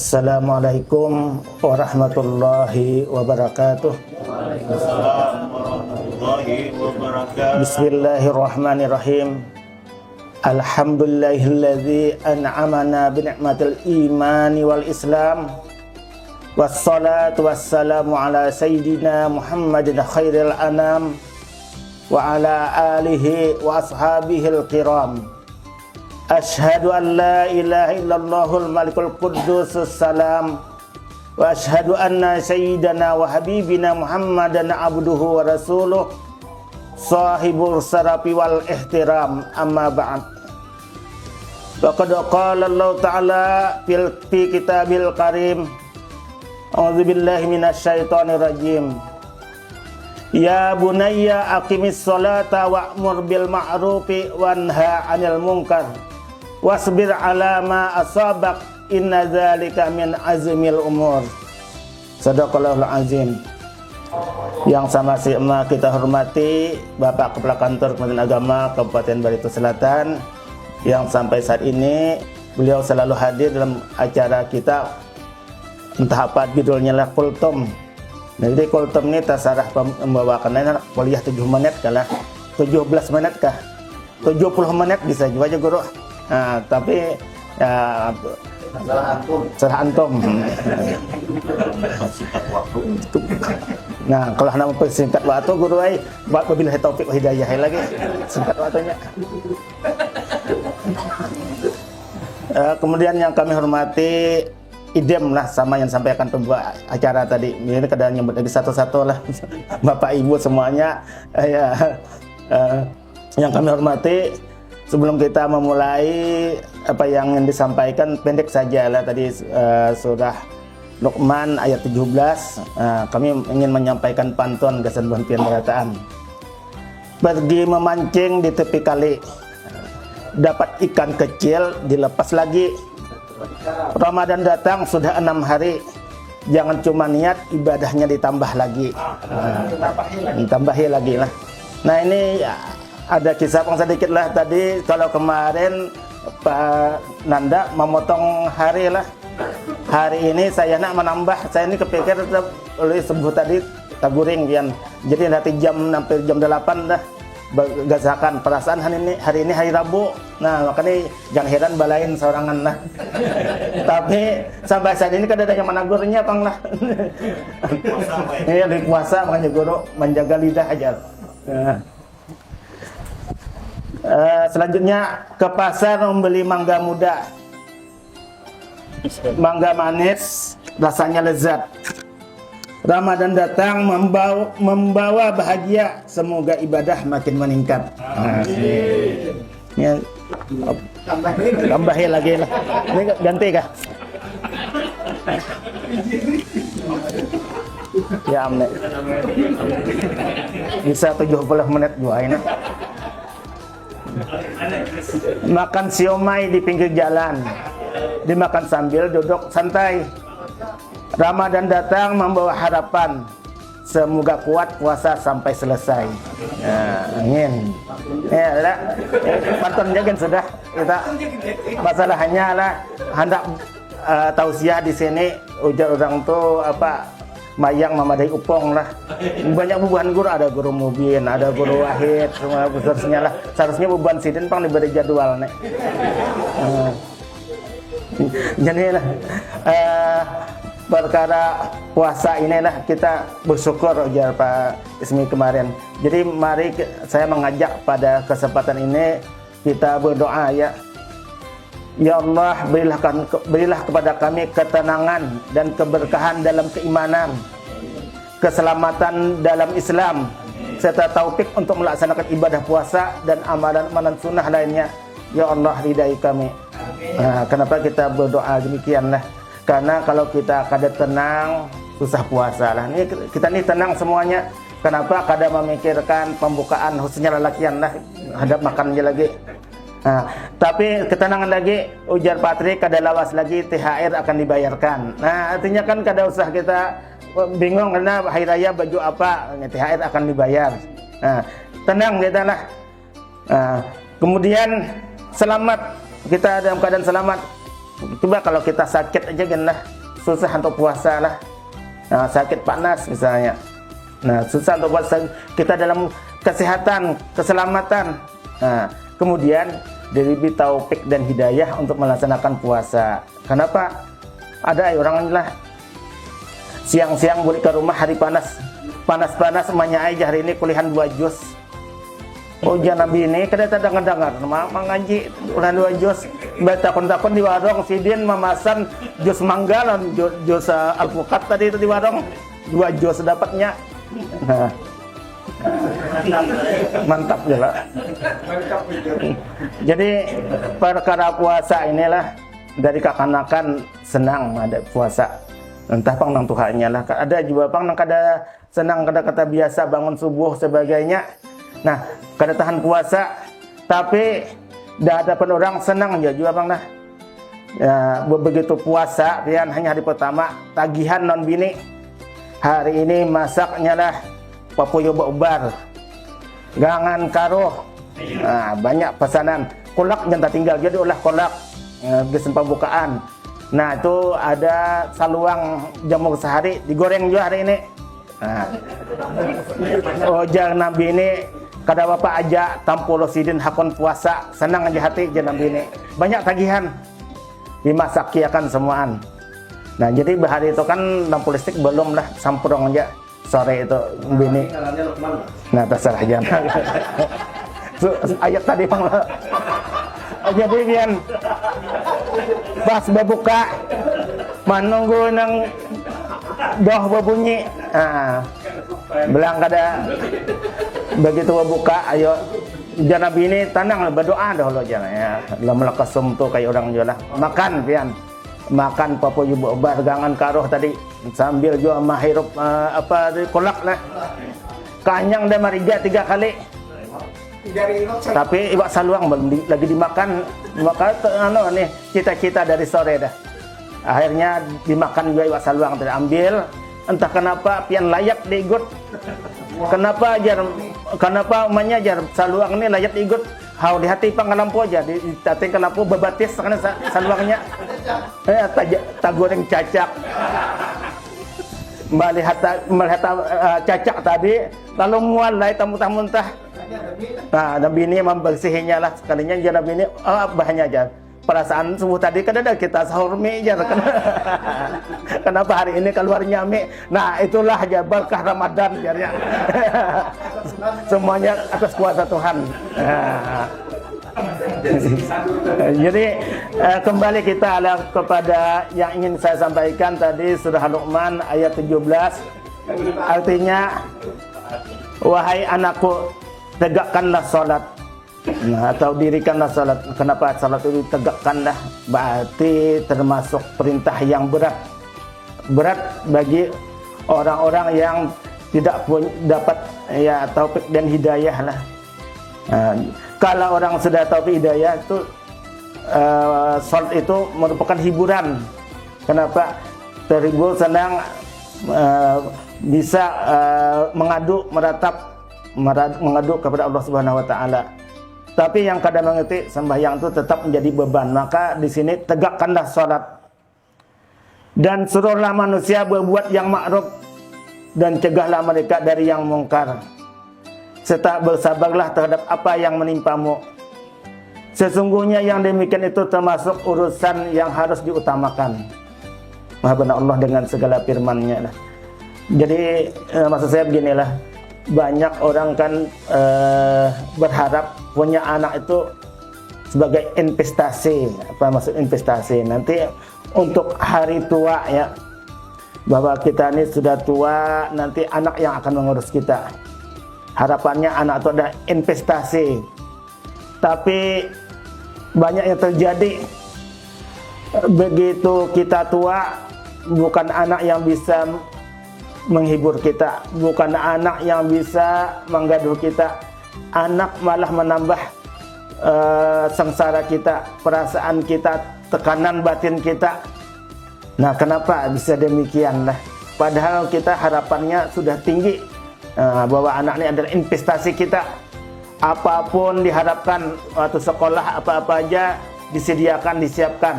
Assalamualaikum warahmatullahi wabarakatuh. Waalaikumsalam warahmatullahi wabarakatuh. Bismillahirrahmanirrahim. Alhamdulillahilladzi an'amana bi ni'matil imani wal islam. Wassalatu wassalamu ala sayyidina Muhammadin khairil anam wa ala alihi wa ashabihil kiram. Ashhadu an la ilaha illallahul malikul quddusus salam wa ashhadu anna sayyidana wa habibina Muhammadan abduhu wa rasuluh sahibul sarafi wal ihtiram, amma ba'd. Faqad qala Allah ta'ala fi kitabil karim, a'udzu billahi minasy syaithanir rajim. Ya bunayya aqimis sholata wa'mur bil ma'rufi wanha 'anil munkar wasbir ala ma asabak inna dzalika min azmil umur. Shadaqallahul azim. Yang sama-sama kita hormati Bapak Kepala Kantor Kementerian Agama Kabupaten Barito Selatan, yang sampai saat ini beliau selalu hadir dalam acara kita, entah apa judulnya lah, kultum. Jadi kultum ini tasarah membawakan kuliah 7 menit kalah 17 menit kah 70 menit bisa juga aja guru. Nah, tapi ya salah antum. Nah, kalau nama persingkat waktu guru ai buat wabillahi taufik wa hidayah lagi singkat waktunya. Kemudian yang kami hormati idem lah sama yang sampaikan pembuat acara tadi. Ini kadang nyebut lagi satu-satu lah. Bapak Ibu semuanya yang kami hormati. Sebelum kita memulai apa yang disampaikan, pendek saja lah tadi surah Luqman ayat 17. Kami ingin menyampaikan pantun kesan buantian berataan. Pergi memancing di tepi kali, dapat ikan kecil dilepas lagi. Ramadan datang sudah 6 hari, jangan cuma niat, ibadahnya ditambah lagi. Tambahi lagi lah. Nah ini ada kisah pang sedikit lah tadi. Kalau kemarin Pak Nanda memotong hari lah, hari ini saya nak menambah. Saya ini kepikir oleh sebut tadi taguring kian. Jadi nanti jam sampai jam 8 dah gasakan perasaan hari ini hari Rabu. Nah makanya jangan heran balain seorangan lah. Tapi sampai saat ini kadang ada yang menagurnya pang lah. Ini di puasa makanya guru menjaga lidah aja. Selanjutnya ke pasar membeli mangga muda, mangga manis rasanya lezat. Ramadan datang membawa bahagia, semoga ibadah makin meningkat. Ya, tambahin lagi lah. Ini ganti kah? Ya amne. Bisa 70 menit doain. Makan siomay di pinggir jalan, dimakan sambil duduk santai. Ramadan datang membawa harapan, semoga kuat puasa sampai selesai. Amin. Ya lah, pantun jagan sudah kita. Masalahnya lah hendak tausiah di sini ujar orang tuh apa? Mayang memadai upong lah. Banyak beban guru, ada guru Mubin, ada guru Wahid, semua seterusnya lah. Seharusnya beban sidin pang diberi jadwal nih. Jadi lah perkara puasa inilah kita bersyukur ujar Pak Ismi kemarin. Jadi mari saya mengajak pada kesempatan ini kita berdoa ya. Ya Allah, berilah kepada kami ketenangan dan keberkahan dalam keimanan, keselamatan dalam Islam, serta taufik untuk melaksanakan ibadah puasa dan amalan-amalan sunnah lainnya. Ya Allah, ridai kami. Nah, kenapa kita berdoa demikianlah? Karena kalau kita kada tenang, susah puasa lah. Ini kita ini tenang semuanya. Kenapa kada memikirkan pembukaan khususnya lelakian lah, hadap makannya lagi. Nah, tapi ketenangan lagi ujar Patri kada lawas lagi THR akan dibayarkan. Nah, artinya kan kada usah kita bingung karena hari raya baju apa, THR akan dibayar. Nah, tenang kita lah. Nah, kemudian selamat, kita dalam keadaan selamat. Coba kalau kita sakit aja kan lah, susah untuk puasa lah. Nah, sakit panas misalnya. Nah, susah untuk puasa. Kita dalam kesehatan, keselamatan. Nah, kemudian diberi taufik dan hidayah untuk melaksanakan puasa. Kenapa? Ada orang lah siang-siang balik ke rumah hari panas emaknya aja hari ini kuliahan 2 juz. Oh jangan Nabi ini kada dengar mengaji kuliahan 2 juz. Takon-takon di warung sidin memasan juz mangga dan juz alpukat tadi itu di warung 2 juz dapatnya. Nah, mantap juga. Jadi perkara puasa inilah dari kekanakan senang ada puasa. Entah pang nang Tuhannya lah. Ada juga pang nang kada senang kada kata biasa bangun subuh sebagainya. Nah, kada tahan puasa tapi dah ada orang senang aja juga bang nah. Ya, begitu puasa pian hanya hari pertama tagihan non bini. Hari ini masaknya lah papuyo ubar. Gangan karo. Nah, banyak pesanan. Kolak jangan tinggal jadi olah kolak. Gesen pembukaan. Nah, itu ada saluang jamur sehari digoreng juga hari ini. Nah. Oh, jangan Nabi ini kada bapak aja tampulo sidin hakon puasa, senang aja hati jangan Nabi ini. Banyak tagihan. Dimasaki akan semuaan. Nah, jadi hari itu kan lampu listrik belum lah sampurong aja sore itu bini. Nah, terserah jangan. Ayat tadi bang. Jadi pian pas berbuka menunggu nang doh berbunyi. Nah, belang kada begitu berbuka ayo jangan bini tenang berdoa dahulu jangan ya. Lam lakasum tu kayak orang jual makan pian. Makan papo yubo bargangan karoh tadi sambil jual mahirup kolak lah. Kanyang dah mariga 3 kali. Tapi iwak saluang belum lagi dimakan. Maka nih cita-cita dari sore dah. Akhirnya dimakan juga iwak saluang tadi ambil. Entah kenapa pian layak diikut. Kenapa umumnya jar saluang ini layak diikut. Hau di hati pangalampu aja di tating kelampu bebatis karena saluangnya. Tak goreng cacak. Melihat cacak tadi lalu mual lai tamu-tamu muntah. Nah, Nabi ini membersihinya lah sekalinya jangan Nabi ini bahannya aja. Perasaan subuh tadi kan ada kita sahur mie aja. Kenapa hari ini keluarnya mie? Nah, itulah aja berkah Ramadan jarnya. Semuanya atas kuasa Tuhan. Jadi kembali kita kepada yang ingin saya sampaikan tadi surah Luqman ayat 17. Artinya wahai anakku tegakkanlah salat. Nah, atau dirikanlah salat. Kenapa salat itu tegakkanlah? Berarti termasuk perintah yang berat. Berat bagi orang-orang yang tidak dapat ya taufik dan hidayah lah. Nah, kalau orang sudah taufik hidayah itu salat itu merupakan hiburan. Kenapa? Terhibur, senang, bisa mengadu kepada Allah Subhanahu wa taala. Tapi yang kadang mengerti sembahyang itu tetap menjadi beban. Maka di sini tegakkanlah salat. Dan suruhlah manusia berbuat yang ma'ruf dan cegahlah mereka dari yang mungkar. Serta bersabarlah terhadap apa yang menimpamu. Sesungguhnya yang demikian itu termasuk urusan yang harus diutamakan. Maha benar Allah dengan segala firman-Nya. Jadi maksud saya beginilah. Banyak orang kan berharap punya anak itu sebagai investasi. Apa maksud investasi? Nanti untuk hari tua ya, bahwa kita ini sudah tua, nanti anak yang akan mengurus kita. Harapannya anak itu ada investasi. Tapi banyak yang terjadi begitu kita tua, bukan anak yang bisa menghibur kita, bukan anak yang bisa menggaduh kita. Anak malah menambah sengsara kita, perasaan kita, tekanan batin kita. Nah, kenapa bisa demikian lah? Padahal kita harapannya sudah tinggi bahwa anak ini adalah investasi kita. Apapun diharapkan waktu sekolah, apa-apa aja disediakan, disiapkan.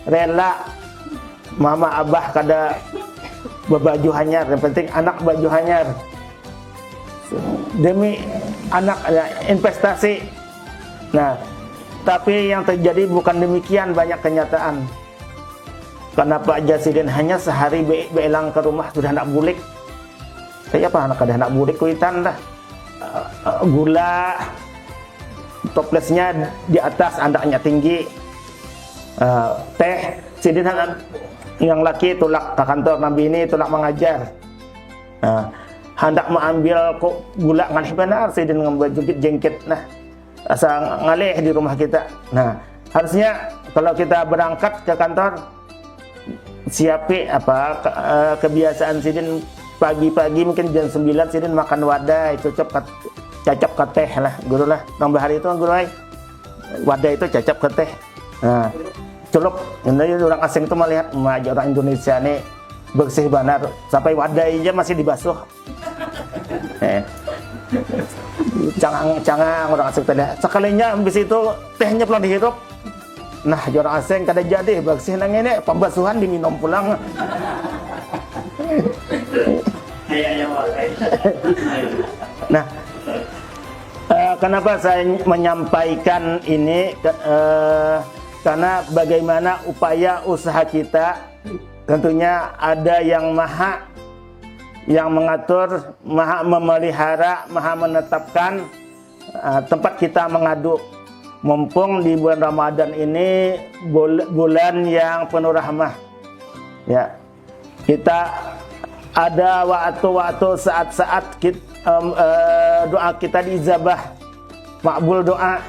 rela mama abah kada berbaju hanyar, yang penting anak baju hanyar demi anak ya, investasi. Nah, tapi yang terjadi bukan demikian, banyak kenyataan. Karena Pak Jasidin hanya sehari beelang ke rumah sudah nak bulik. Kayak apa anak kada nak bulik kuitan dah. Gula toplesnya di atas, andaknya tinggi. Teh Sidin yang laki tulak ke kantor Nabi ini tulak mengajar. Hendak mengambil kok gula ngalih benar Sidin ngambil jengkit nah asal ngalih di rumah kita. Nah, harusnya kalau kita berangkat ke kantor siapi apa kebiasaan Sidin pagi-pagi mungkin jam 9 Sidin makan wadah itu cacap ke teh lah guru lah nambah hari itu guru ay wadah itu cacap ke teh. Nah, celup ini orang asing itu melihat orang Indonesia nih bersih benar sampai wadah aja masih dibasuh. Cangang orang asing tadi sekalinya habis itu tehnya pulang dihirup. Nah, orang asing kada jadi bersih nang ini pembasuhan diminum pulang. Nah, kenapa saya menyampaikan ini? Karena bagaimana upaya usaha kita, tentunya ada yang maha yang mengatur, maha memelihara, maha menetapkan tempat kita mengadu. Mumpung di bulan Ramadan ini bulan yang penuh rahmah, ya kita ada waktu-waktu saat-saat doa kita diijabah, makbul doa.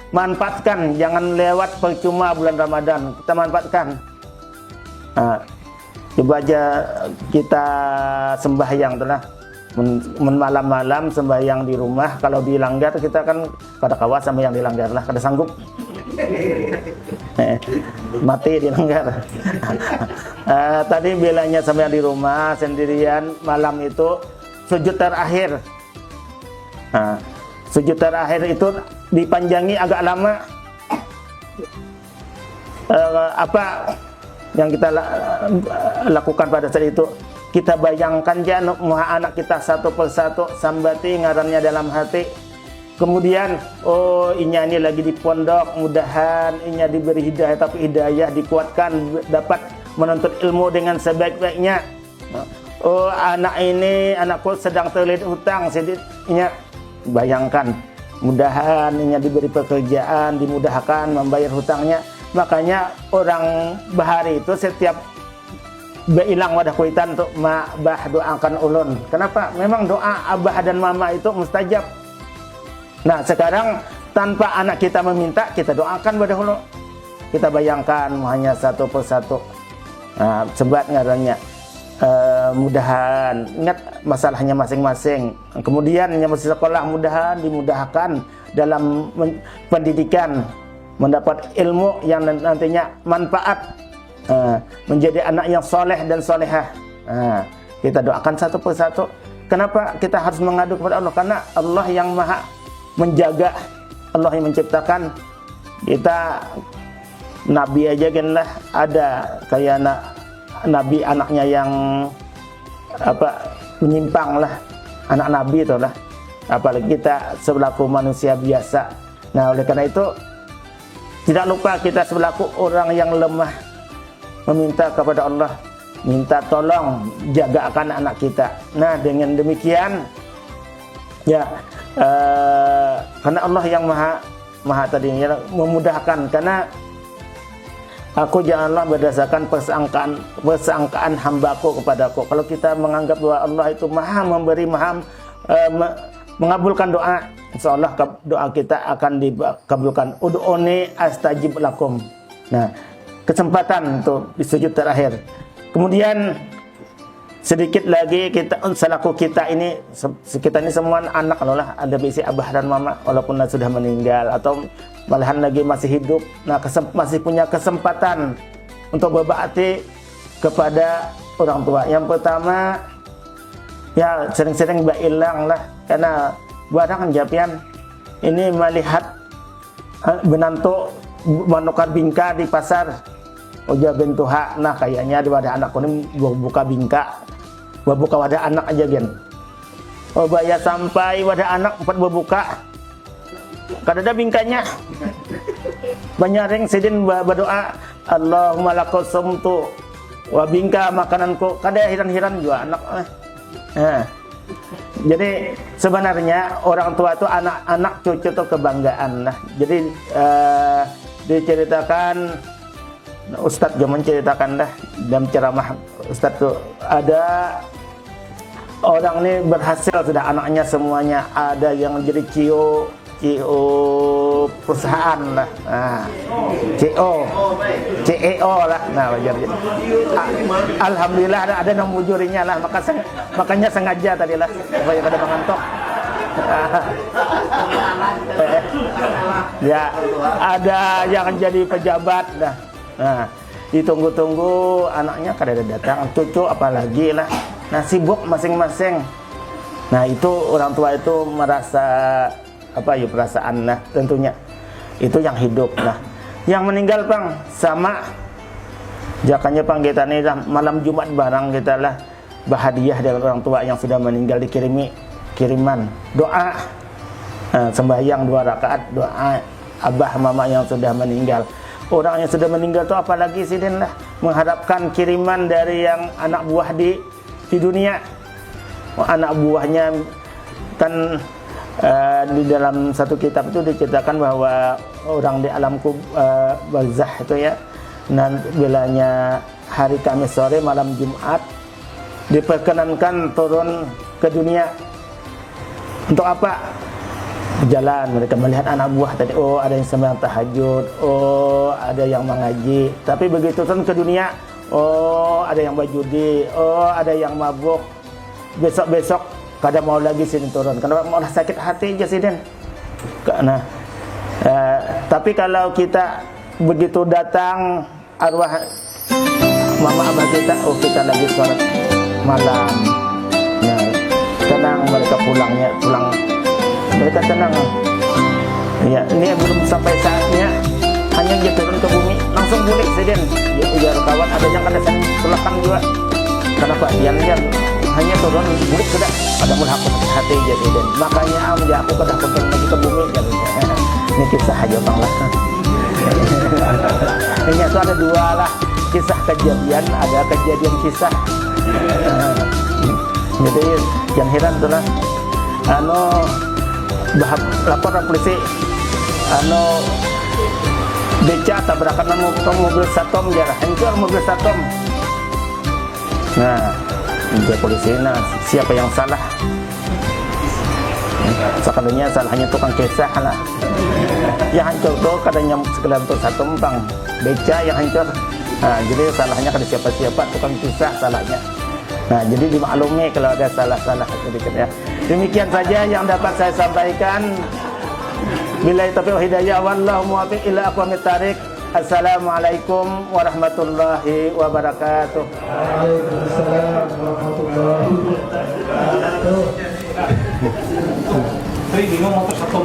Manfaatkan, jangan lewat percuma bulan Ramadan. Kita manfaatkan. Coba aja kita sembahyang telah malam-malam sembahyang di rumah. Kalau dilanggar kita kan pada kawas sama yang dilanggar lah, kada sanggup. Mati dilanggar. Tadi bilangnya sampai di rumah sendirian malam itu sujud terakhir. Sujud terakhir itu dipanjangi agak lama. Apa yang kita lakukan pada saat itu? Kita bayangkan ya anak kita satu persatu sambati ngarannya dalam hati. Kemudian ini lagi di pondok, mudahan inya diberi hidayah, tapi hidayah dikuatkan dapat menuntut ilmu dengan sebaik-baiknya. Anak ini anakku sedang terlilit hutang, sedihnya bayangkan mudahan inya diberi pekerjaan, dimudahkan membayar hutangnya. Makanya orang bahari itu setiap beilang wadah kuitan untuk bah doakan ulun. Kenapa? Memang doa abah dan mama itu mustajab. Nah, sekarang tanpa anak kita meminta, kita doakan wadah dulu. Kita bayangkan hanya satu persatu. Nah, sebat ngarannya. Mudahan ingat masalahnya masing-masing. Kemudian yang masih sekolah mudahan dimudahkan dalam pendidikan, mendapat ilmu yang nantinya manfaat, menjadi anak yang soleh dan solehah. Kita doakan satu persatu. Kenapa kita harus mengadu kepada Allah? Karena Allah yang maha menjaga, Allah yang menciptakan kita. Nabi aja kan lah ada kayak Nabi anaknya yang menyimpang lah, anak Nabi itu lah, apalagi kita selaku manusia biasa. Nah, oleh karena itu tidak lupa kita selaku orang yang lemah meminta kepada Allah, minta tolong jagakan anak kita. Nah, dengan demikian ya karena Allah yang maha tadinya memudahkan. Karena aku janganlah berdasarkan persangkaan hambaku kepadaku. Kalau kita menganggap bahwa Allah itu maha memberi, maha mengabulkan doa, insyaallah doa kita akan dikabulkan. Ud'uni astajib lakum. Nah, kesempatan untuk di sujud terakhir. Kemudian sedikit lagi kita selaku kita ini semua anak lah, ada bisi abah dan mama walaupun sudah meninggal atau malahan lagi masih hidup. Nah, masih punya kesempatan untuk berbakti kepada orang tua. Yang pertama ya sering-sering bailang lah, karena barang japian ini melihat menantu menukar bingka di pasar. Uja bintu hak. Nah kayaknya di wadah anakku ini buka bingka, buka wadah anak aja gen. Oh bayar sampai wadah anak 4 buka. Kadada bingkanya. Banyak sidin berdoa, Allahumma lakal sumtu wa bingka makananku. Kada hiran-hiran juga anak. Nah, jadi sebenarnya orang tua itu anak-anak cucu itu kebanggaan. Nah, jadi diceritakan Ustadz juga menceritakan dah dalam ceramah Ustadz tuh ada orang ini berhasil sudah anaknya semuanya, ada yang jadi CEO perusahaan lah, nah, CEO lah, nah wajar. Alhamdulillah ada yang mujurinya lah, makanya sengaja tadi lah supaya kada mengantuk. Ya ada yang jadi pejabat dah. Nah ditunggu-tunggu anaknya kada datang, cucu apalagi lah. Nah sibuk masing-masing. Nah itu orang tua itu merasa perasaan nah tentunya itu yang hidup. Nah yang meninggal Pang sama jakanya Pang kita nih malam Jumat barang kita lah bahadiah dari orang tua yang sudah meninggal, dikirimi kiriman doa, sembahyang 2 rakaat doa abah mama yang sudah meninggal. Orang yang sudah meninggal itu apalagi sih lah mengharapkan kiriman dari yang anak buah di dunia. Anak buahnya kan di dalam satu kitab itu diceritakan bahwa orang di alam barzah itu ya, nanti bilanya hari Kamis sore malam Jumat diperkenankan turun ke dunia. Untuk apa? Berjalan, mereka melihat anak buah tadi, oh ada yang sembahyang tahajud, oh ada yang mengaji. Tapi begitu turun ke dunia, oh ada yang berjudi, oh ada yang mabuk. Besok-besok kada mau lagi sini turun, karena mau sakit hati aja sidin. Nah, tapi kalau kita begitu datang arwah mama abah kita, oh kita lagi sholat malam. Nah, tenang mereka pulang, mereka tenang. Ya, ini belum sampai saatnya, hanya dia turun ke bumi langsung balik sidin. Ya kawan ada yang kada selakan juga. Kenapa dia hanya turun balik sudah ada mulhak hati jadi dan makanya aku kada pengen lagi ke bumi jadi ini kisah aja Bang lah. Ini itu ada 2 lah kisah kejadian, ada kejadian kisah. Jadi yang heran tuh lah laporan polisi beca tabrakan mobil Satom jarah hancur mobil Satom. Nah dia polisi, nah siapa yang salah? Sekalinya salahnya tukang kisah lah. Yang hancur tuh kadang sekedar untuk satu Bang beca yang hancur. Nah jadi salahnya kada siapa-siapa, tukang kisah salahnya. Nah jadi dimaklumi kalau ada salah-salah sedikit ya. Demikian saja yang dapat saya sampaikan. Billahi taufiq wal hidayah, wallahu muwaffiq ila aqwamit thariq. Assalamualaikum warahmatullahi wabarakatuh. Waalaikumsalam warahmatullahi wabarakatuh. Bingung motor satu.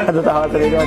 Aduh tahu tadi itu.